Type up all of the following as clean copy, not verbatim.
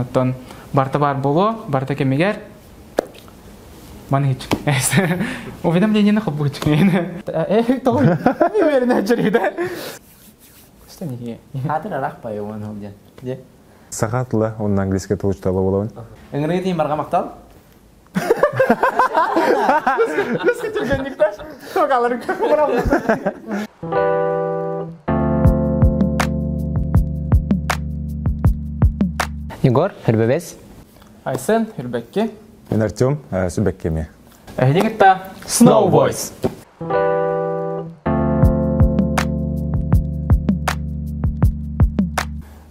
Оттон барта бар боло, барта кемигер. Манич. Уведомление хоббу чейн. То. Уверен жрида. Что не? Хатыр арак пай он хобден. Де. Сахатла он на английский толчта боловын. Ингреди марга мактал. Кыскы жүргендіктен тоғалар Егор, Хүрбебес. Айсен, Хүрбекке. Мен Артем, Сүбеккеме. Әйдегітті Snow Voice.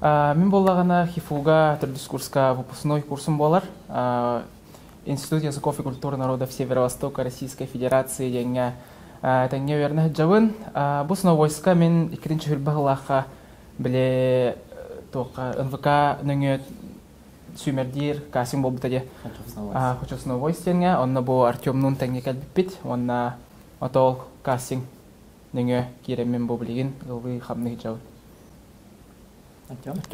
Мен болағана хифуга түрдіс курска выпускной курсым болар. Институт языков и культуры народов Северо-Востока Российской Федерации еңе тәңе верні жауын. Бұл Snow Voice'ка мен 2-ші хүрбағылаққа біле НВК нөңе сүймердер касым бол бітаде. Хочу Snow Voice тәңе. Онна бұл Артемнун тәңе кәлбіппет. Онна отол касым нөңе керемен бұл білеген ғылғы қамны жауын.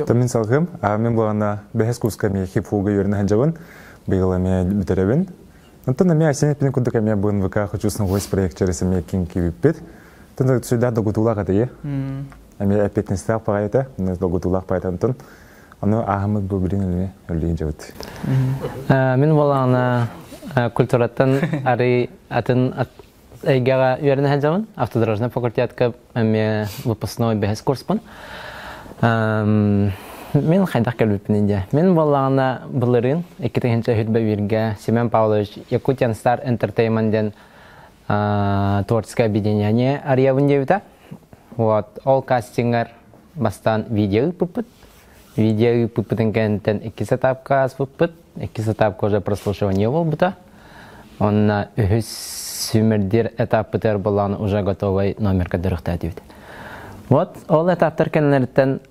Тамин салғым, мен болғана бәхес курска ме хифуга верні жауын. Бігіла ме бітеребін. Онтан ме асенет пен күндік ме бұл НВК хочу Snow Voice проект через ме кен кебіппет. Тонда сүйда дұғытулақ атайы. Аме әпетнестіғ пағайты, дұғытулақ пағайтантын. Аны ағымыд бұл бірін өліне өліген жауыд. Мен болағана культураттан ары атын әйгеға верні жауын. Автодорожный факультетка ме выпускной бәхес курспын. Мен қайдақ кәлбіппін инде. Мен болағына бұлырын, 2-ші хүрбі верге Семен Павлович Якутиян Star Entertainment-ден творческое объединение арьявын девіта. Ол кастингар бастан видео пұппыт. Видео пұппытын кәнттен 2 этапқа аз пұппыт. 2 этапқа уже прослушивание бол бұта. Онна үхіс сүмірдер этаппытыр болағына уже готовый номерка дұрықта девіт. Ол этаптар кәнлерден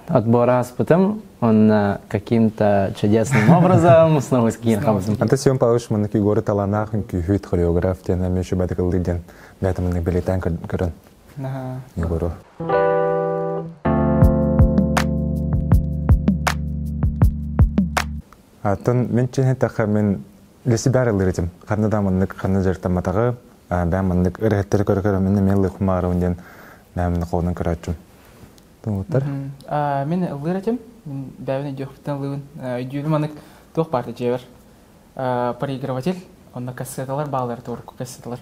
отбора аспытым, он каким-то чудесным образом снова скин хамсым. Анта Семен Павлович мыныки горы таланах, күйхүйт хореограф, тен әмеші бәді қылдыден бәтімінің білетен көрін. Егору. Атын мен ченет тақа мен лесі бәрі лыретім. Қанныда мынык, қанны жертаматағы, бән мынык іреттері көрі мені мен лықмары өнден бәміні қолынан көратчым. Мен лыретім, мен бәвіне жоқтан лыгын. Үйдеуілім анық тоқ барды жевер. Проигрыватель, онна кассеталар бағалар тоғырқы кассеталар.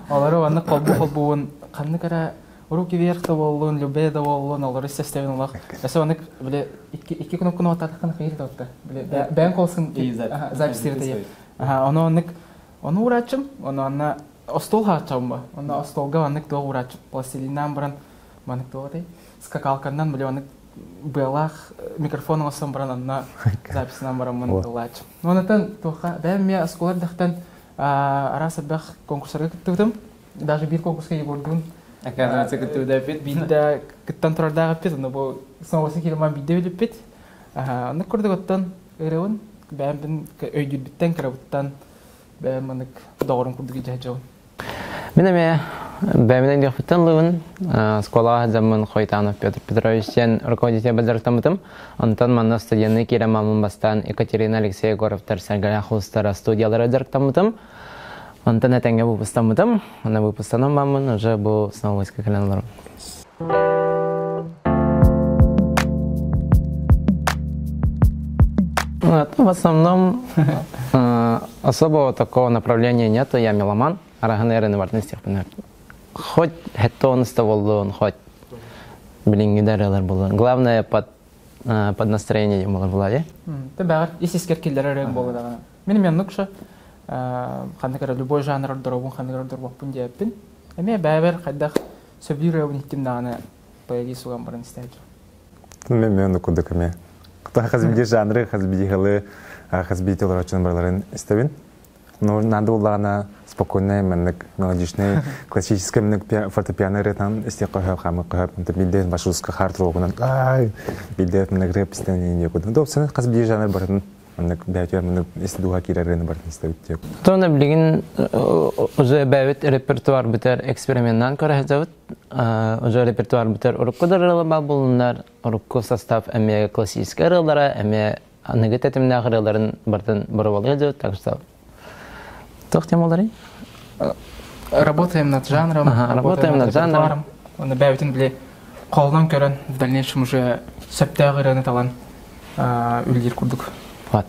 Олары анық қолбуын қанны кара руки верхта болуын, любеда болуын, олары сәстәвін олақ. Әсі анық 2 кнопканы отады қаны қиырды отты. Бән қолсын запистерді. Оны ұратшым, оны остол хатшам ба. Оны остолға анық доғы ұратшым. Пластилиннан бұрын манық доғыдай. Скакалканнан біле анық бұялақ микрофоның осан бұрын анна записынан бұрын мұны ұлатшым. Онытын тоға бәм мен сколардақтан арасы бәқ конкурсарға күттігдім. Даже бір конкурсқа егордың. Әкәдімәсі күттігді әпет. Бейді күттен тұрардағы әпет. Оны бұл сынауасы келеман бейді өліп бет. Оны көрдік оттан өреуін. Бәм бін өйдір біттен кірі бәм анық доғырын күрдігі жауын. Мен әме бәмінен дұқпыттан лұғын сколаға замын Хойтанов Петр Петровичтен руководитель бәдіріктамытым. Онтан манна студияны керем мамын бастан Екатерина Алексей Егоровтар Сәргәрі Ақылыстары студиялары дұрықтамытым. Онтан әтәңге бұпыстамытым. Оны бұпыстаным мамын, уже бұл Snow Voice-қа кәлен оларым. В основном особого такого направления нету. Я меломан. Араханеры вартности. Хоть хеттонысты болдун, хоть билингидерлер болдун. Главное под настроение болар була, е? Ты бәғір, есескер келдері рәң болу дағана. Мен нүкші, қандықары любой жанр дұрабын, қандықары дұрбақпын дейіппін. Әме бәбір қайдақ сөбір рәуін еттім дағана поэдей суған барын істәді. Мен нүкудық әме. Қазбиде жанры, қазбиде ғылы, қазбиде оларачын барларын істәбін. Надо улана спокойная, маннык мелодичная, классическая маннык фортепиано ретан, если кохав хамы кохав, это бидет башуска хард рогунан, ай, бидет маннык рэп стенение некуда. Ну, все казби жанр бартын Аннык бәйтер мен истидуга кирәрен бар истәүттек. Тона билген уже бәвет репертуар битер эксперименттан көрәһәзәвет. Уже репертуар битер уруккыдырылы булуннар, урукку состав әмә классик аралары, әмә аныгы тәтемнә араларын бардан борвалы җыт, так что. Тохтемолары? Работаем над жанром, работаем над жанром. Он бәвитен биле колдан көрән, в дальнейшем уже септәгырны талан үлгер курдук. Вот.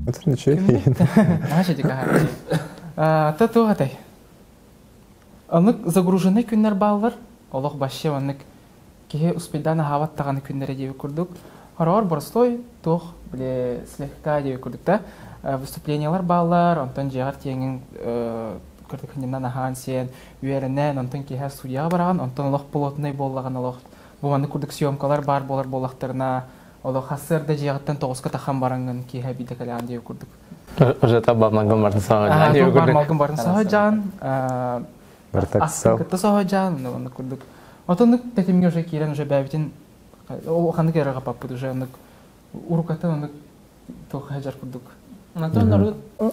Это ничего. Татугатай. Анык загружены күннәр баллар. Аллах башы анык ки успедан хават таганы күннәр дип күрдүк. Харар барстой тох биле слегка дип күрдүк та. Выступлениялар баллар, антон җагар тиеңин күрдүк хиннан ахан сен үереннән антон ки һәр студияга барган, антон Аллах полотный боллаган Аллах. Бу аны күрдүк съемкалар бар болар боллактарына. Аллах хасырда җагаттан тогыска тахан баранган ки һәбидә калан дип күрдүк. Уже табамаган барды сага дип күрдүк. Бармаган барды сага җан. Бартаксал. Кытта сага җан, аны күрдүк. Антон тәтемгә уже кирән уже бәбитен ол ханды кирәгә папты уже аны урукатан аны тох хаҗар күрдүк.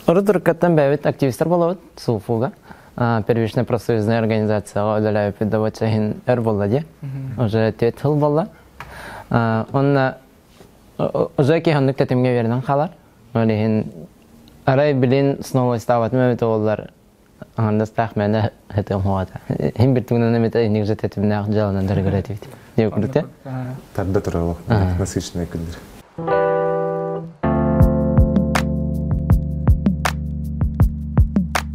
Рудуркаттан бәвит активисттар болот Суфуга. Первичная профсоюзная организация Одаля Педовачахин Эрболладе. Уже 3 жыл болла. Онна уже киханнык тәтемгә вердән халар. Олехин арай билин снова стават мәбит олар. Анда стахмәне хәтем хуата. Һин бер түгеннән мәтә инек тәтемнә җалынан дәргәрәтив. Дип күрдә. Тарда торалык. Насыйчный күндер.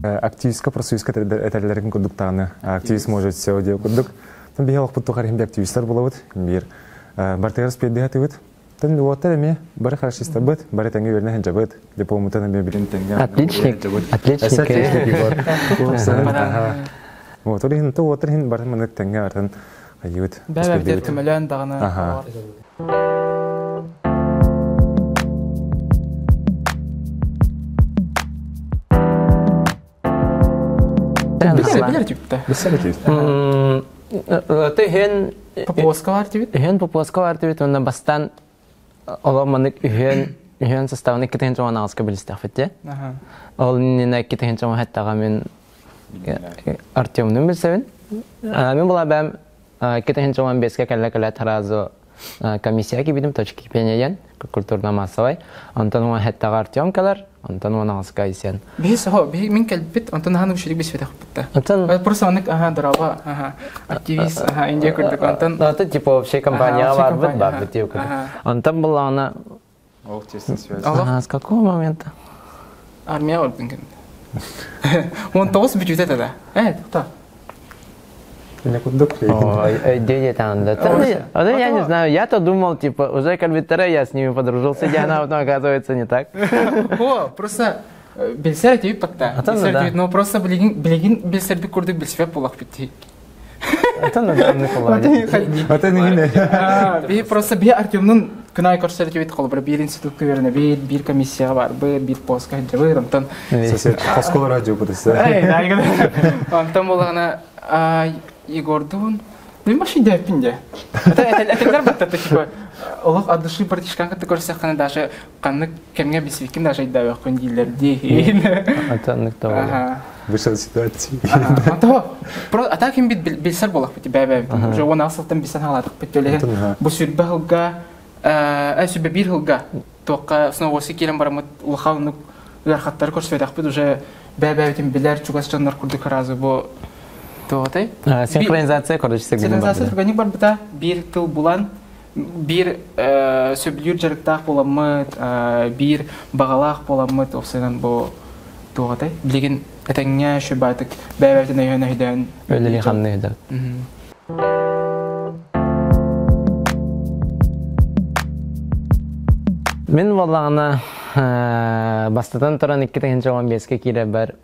Активистка профсоюзка этәләрен күрдүк тагы. Активист может все дип күрдүк. Там биялык бу тухар һәм активистлар булабыт. Бир бартагас педиатривит. Тен уатар эме бар харшиста бит, бар тәңгә вернә һәм җабыт. Дип умтан эме билен тәңгә. Отличник. Вот, орин то уатар һәм бар мен тәңгә артын ают. Бәбәдер кемәлән дагына. Билер типте. Ты хен Попоскалар тибит. Хен попоскалар тибит, онда бастан оламанык хен составны кетен жана аска билстафетте. Ол нина кетен жана хаттага мен Артемны билсевен. Мен була бам кетен жана беске калла таразо комиссия кибидим точки кипениян культурно-массовой. Антон хаттага Артем калар. Антон ванаска исен. Бис мин калбит Антон ханым ширик бис фетах битта. Антон просто анык дрова, активист, инде күрдүк Антон. Это типа вообще компания бар бит, бар бит. Антон была она. Ох, тесная связь. С какого момента? Армия орден. Он тоос бюджет это да. Кто? Идея там, да. Я не знаю, я-то думал, типа, уже кальвитера, я с ними подружился, Диана, но оказывается не так. Просто билсер тебе подта. Но просто блигин билсер би курдук билсер полах битти. Это надо не полах. Это не. Би просто би Артемнун кынай көрсөтүп бит калып бир институт көрүнө бир комиссия бар, бир постка жабыр, антон. Сосед Москва радио подыса. Антон болгона Егордун, ну машин дәпинде. Это бата типа Аллах от души партишканга ты көрсә хана даже канны кемгә бисвикин даже дәвә көн диләр ди. Это никто. Вышел ситуация. А так им билсер булак бит бәбә. Уже он асылтан бисан халадык бит әле. Бу сүрбә хылга, сүрбә бир хылга. Тока снова секелем бармы улхауны ярхаттар көрсәдәк бит уже бәбә бит биләр чугас жаннар күрдек разы бу. Синхронизация короче синхронизация турганы бар бита бир тыл булан бир сөблүр жарыктак боламы бир багалак боламы осыган бу тугатай билген этеңне шөбатык бәбәтен өйнөйдөн өлели ханныйда мен валлагына бастатан туран 2015 кире бар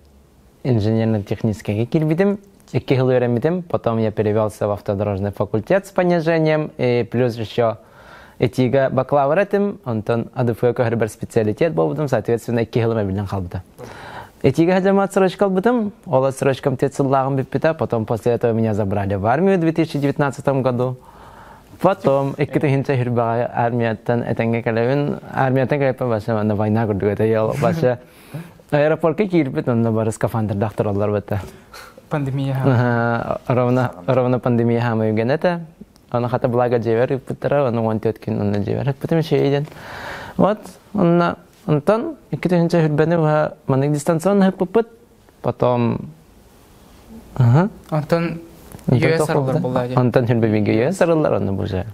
инженерно-технический кирбидим. 2 жыл öğrenmedim, потом я перевелся в автодорожный факультет с понижением, и плюс еще этига бакалавратым, онтон АДФ көхөр специалитет болдым, соответственно 2 жыл мобилен калбыта. Этига хаджама отсрочка калбытым, ол отсрочкам тет сыллагым биппита, потом после этого меня забрали в армию в 2019 году. Потом иккитехинче хирбага армияттан этенге калебин армияттан калеппа баша анда война курдук эте ял баша аэропортка кирбит онда бары скафандр докторлар бата Пандемия. ровно пандемия хамы генета она хата блага джевер путара она вантет кин она джевер потом шейден вот она антон иккитехинче хирбаны ва маник дистанционно хеппут потом Антон юэсарлар булла. Антон хирбебиге юэсарлар онда бужа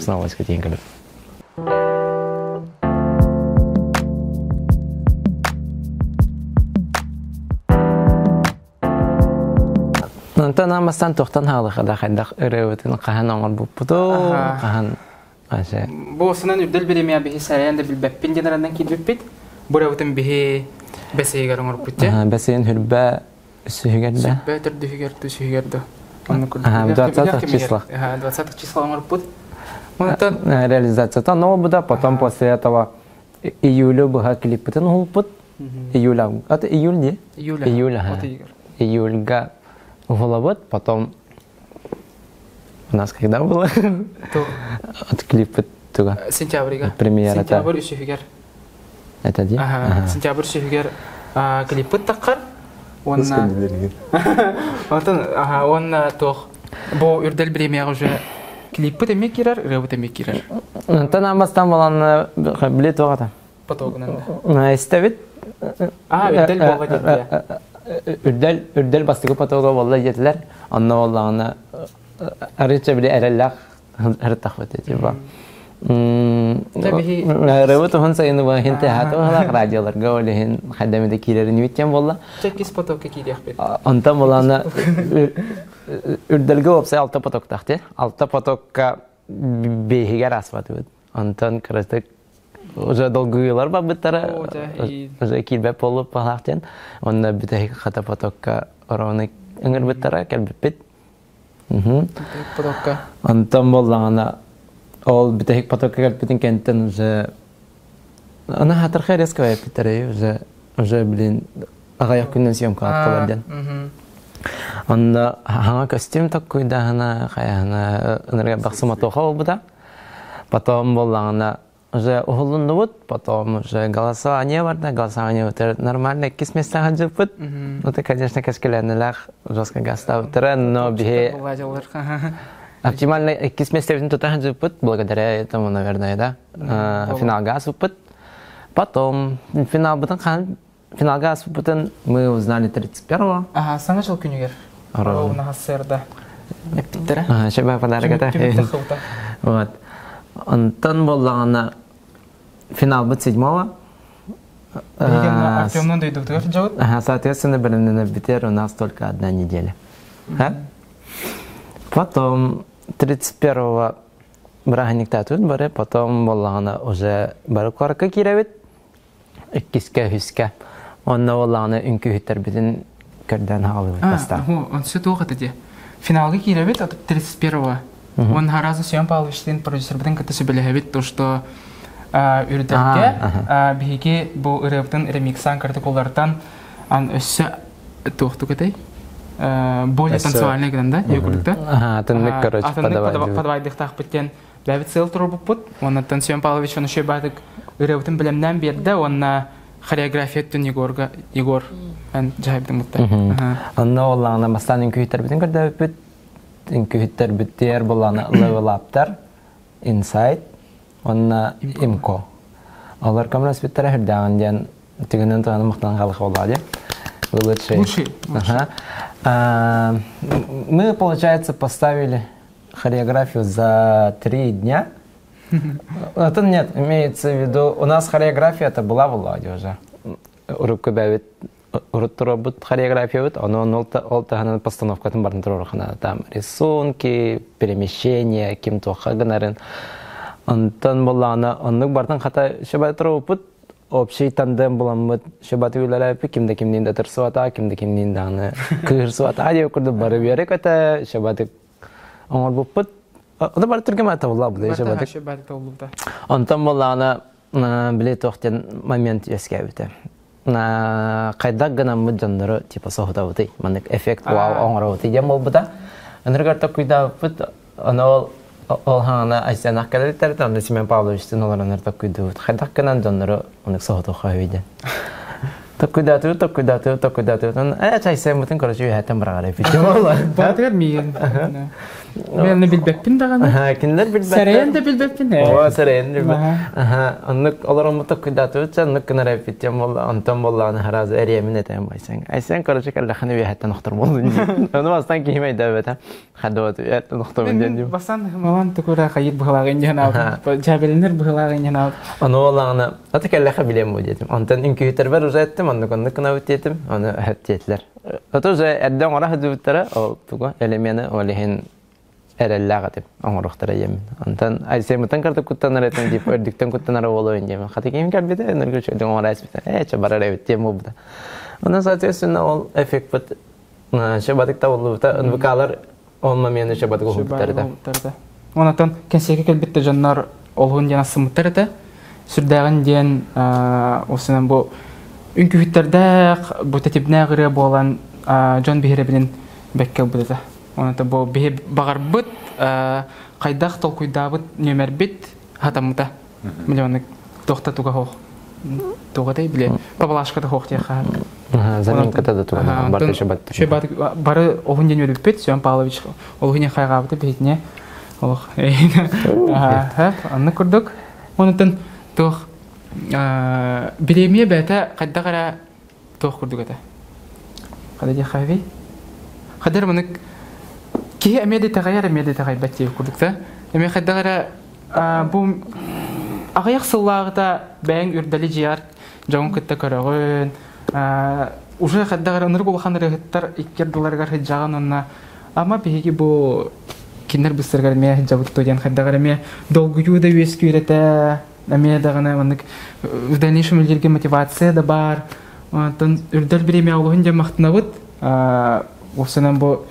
снова скатин калеп Антон амастан тохтан халыхада хайдак өрөбөтүн кахан оңор буппуту кахан аше Бу сынан үрдел беремия бихи саянда билбеппин денерандан кидбеппит. Буравытын бихи бесейгер оңор бутте. бесен хүрбә сүгәрдә Бетер дифигер тусигерде. Онны 20 числа. 20 числа оңор бут. Онтан реализация но буда потом после этого июля буга клиппетен хулпут июля это июль не июля июльга голобот потом у нас когда было от клипа туга сентябрьга премьера сентябрь ишифигер это где сентябрь ишифигер клипы таккар онна онна тох бу үрдел премьера уже клипы демек кирер ребут демек кирер танамастан баланы билет огата потогунанда истебит үрдел бога үрдел бастыгы потога болла жетилер анна боллагына арыча биле эреллак хыртахват этиба ребут хон сайны ба хинте хато хала радиолар гаулин хадамеде килерин виткен болла чекис потокка кидяхбет антан болана үрдөлгө опса алта поток тахте алта потокка бехигер асватыбыт антан крастык уже долгуйлар бабыттара уже килбеп болуп балактен онда битеги хата потокка ороны ыңыр биттара келбеппит потокка антан боллагана ол битеги потокка келбетин кенттен уже ана хатыр хайреская биттара уже блин агаяк күннен съемка аттылардан онда ханга костюм таккуйда хана хаяна ынырга баксыма тоха болбуда потом боллагана уже ухулундубут, потом уже голосование бар, да, голосование вот нормально, кис места хаджипут. Ну ты, конечно, каскеленелах жестко гастав трен, но бихе оптимально кис места вин тут хаджипут, благодаря этому, наверное, да. Финал гасупут. Потом финал бутан финал гасупутан мы узнали 31-го. Ага, сангачыл күнүгер. Ровно хассерда. Эпиттера. Ага, шеба подарок это. Вот. Антон боллагана финал будет 7-го. Артёмнун дойдуктуга жабыт. Соответственно, на битер у нас только 1 неделя. Потом 31-го браганик татут баре, потом боллагана уже бары корка киребит. Иккиске хүскә. Онна боллагана үнкү хүттер битин көрдөн халып баста. Он все тоха теде. Финалга киребит 31-го. Он харазы съем палыштын продюсер битен кытысы белебит то, что үрдәлгә биһиге бу ревтын ремиксан картикуллардан ан өссө тохту кытай. Более танцевальный гранда, югурда. Ага, тыннык, короче, подавайдык тахпыттен бәбит сел турбупут. Онна танцевен Павлович он еще бадык ревтын белемнән берде, онна хореография тун Егор ан жайбыды мутта. Онна оллаңна мастан инкүйтер битен көрдөбүт. Инкүйтер биттер боланы level up'тар, inside, онна имко. Алар камерас биттер хердаган ден тигенен таны мактан халык болады. Лучший. Мы, получается, поставили хореографию за 3 дня. Это нет, имеется в виду, у нас хореография это была в Ладе уже. Урубка бәвит, урубут хореография, он олтаганан постановкатын барын турурхана. Там рисунки, перемещения, кем-то хаганарын. Антон болана, оннук бартан хата шабай турубут, общий тандем буламыт, шабаты үйләләпі, кимде кимнен дә тырсуата, кимде кимнен даны кырсуата, деп күрді бары берек әті, шабаты оңыр бұппыт. Оны бары түргем әті бола бұлай шабаты. Антон болана біле тоқтен момент ескәбіті. Қайдақ ғана мұд жандары типа соғыда бұты, мәнік эффект оңыр бұты дем бол бұта. Өніргар та күйда бұппыт, оны ол ол хана айсанах калеттер там Семен Павловичтин оларнар такуйду. Хадакканан доннору онык сохоту хавиде. Такуйдату. Чайсай мутун короче хатан барагара фитем олар. Батыр миен. Мен билбеппин даганы. Киндер билбеп. Сарайын да билбеппин. О, сарайын билбеп. Онык оларым такуйдату чаннык кына фитем ол антон болланы хараз эриемин этем байсаң. Айсан короче каллаханы ви хатан нохтор болдун. Аны бастан киймей дабета. Хадот ят нохтор болдун. Басан малан тукура кайып былагын жана. Жабелнер былагын жана. Аны оланы атакаллаха билем дедим. Антон инкүйтер бар узаттым, аны кына үтетим, аны хаттетлер. Ото же эрден ора хадуттара, ол туга элемени олехин эреллага деп аңорохтара ем. Антон айсемутан карта куттанар этен дип өрдүктөн куттанар болоюн дем. Хатыкем келбеде, энерге чөдөн ора аспита. Чабарара өттем буда. Ондан соответственно ол эффект бит шабатыкта болута, ынбыкалар олма мени шабатыга хуптарда. Онатан кенсеке келбетте жаннар олгун жана сымыттар эте. Сүрдәгән дигән осынан бу үнкүһүттәрдә бу тәтибнә гыре булган Джон Бихере белән бәккә булды. Онда бу бихе багарбыт кайдах толкуйдабыт номер бит хатамыта. Миллионлык тохта туга хох. Тугадай биле. Папалашкада хох тиха. Занимката да туга бар шабат. Шабат бары огын ден өрүп бит, Семен Павлович. Ол гыне хайгабыты битне. Ох. Анны күрдүк. Ондан тох билемие бәтә каддагара тох күрдүк әтә. Кадәди хави. Кадәр моны ки әмәдә тәгәйбәт дип күрдүк та. Әмә каддагара бу агаяк сыллагыда бәң үрдәле җияр җан кытта карагын. Уже каддагара ныр булган рәхәттәр иккер долларга хәҗаган онна. Ама биге бу кинер бисергәр мә җабыт тоян каддагара мә долгую да вес күрәтә. Әмә дагына моны дальнейшем илгә мотивация да бар. Тон үрдәл биреме алган җа мактанабыт. Осынан бу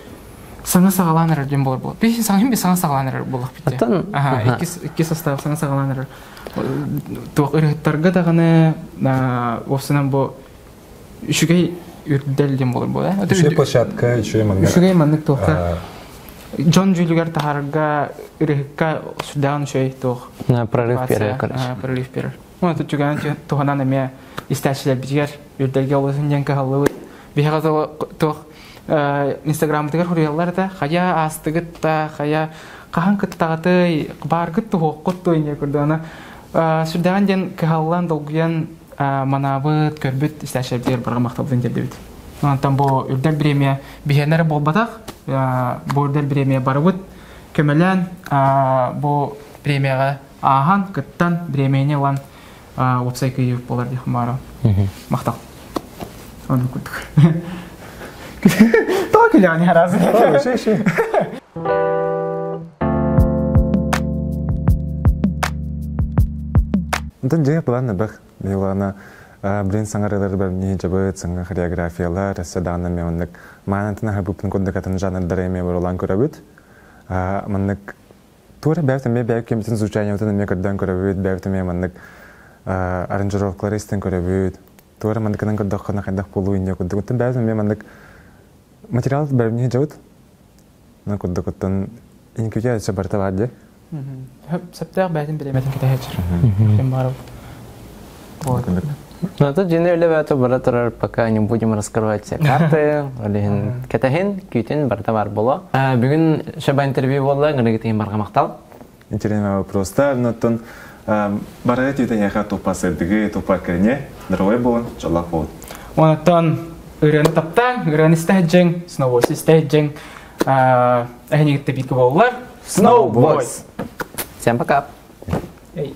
саңа сагаланыр дигән булыр бу. Биш саңа сагаланыр булып битә. Ике состав саңа сагаланыр. Тук иреттәргә дагына осынан бу ишүгә үрдәл дигән булыр бу. Ишүгә площадка, ишүгә моны тукта. Джон Джулигар тахарга ирекка судан шей тох. Прорыв первый, короче. Прорыв первый. Ну, тут чуган тухана неме истәчләр бигәр үрдәлгә улсын янка халлы. Бигәзә тох Instagram тегәр хурыялларда хая астыгытта хая кахан кыттагы бар кытты хоккотто инде күрдәна. Судан ден каллан долгыян манабыт көрбүт истәчләр бер бер мактабын дип бит. Там бу үрдәл премия бигәнәр булбатак. Бу үрдәл премия барыбыт көмәлән бу премияга ахан кыттан премияне лан вебсайты юк булар ди хмара. Мактал. Аны күрдүк. Так или они раз. Шей. Онтан жеңе планы бак. Милана блин саңарылар бар не жабыт саңа хореографиялар садана менник манантына хабыптын кондакатын жанрдары эме болан көрөбүт. Манник тура бәвтә ме бәвк кемтен звучание утын ме кырдан көрөбүт, бәвтә ме манник аранжировкалар истен көрөбүт. Тура манникнан кырдакына кайдак болуу инде күндүк. Бәвтә ме манник материал бар не жабыт. На күндүктен инкүгә сабарта барды. Септер бәдин билеметен китәһәчер. Кем бар? Вот. Ну, тут женерли это баратор, пока не будем раскрывать все карты, или кетахин, кютин, бартавар было. Бүгін шаба интервью было, грегетин барга мактал. Интересный вопрос. Но тон барагет юта яха топа сырдыгы, топа керне, другой был, чаллах был. Он тон үрен таптан, үрен истәҗең, снова истәҗең. Әһни гитте бит булалар. Snow Boys. Всем пока. Эй.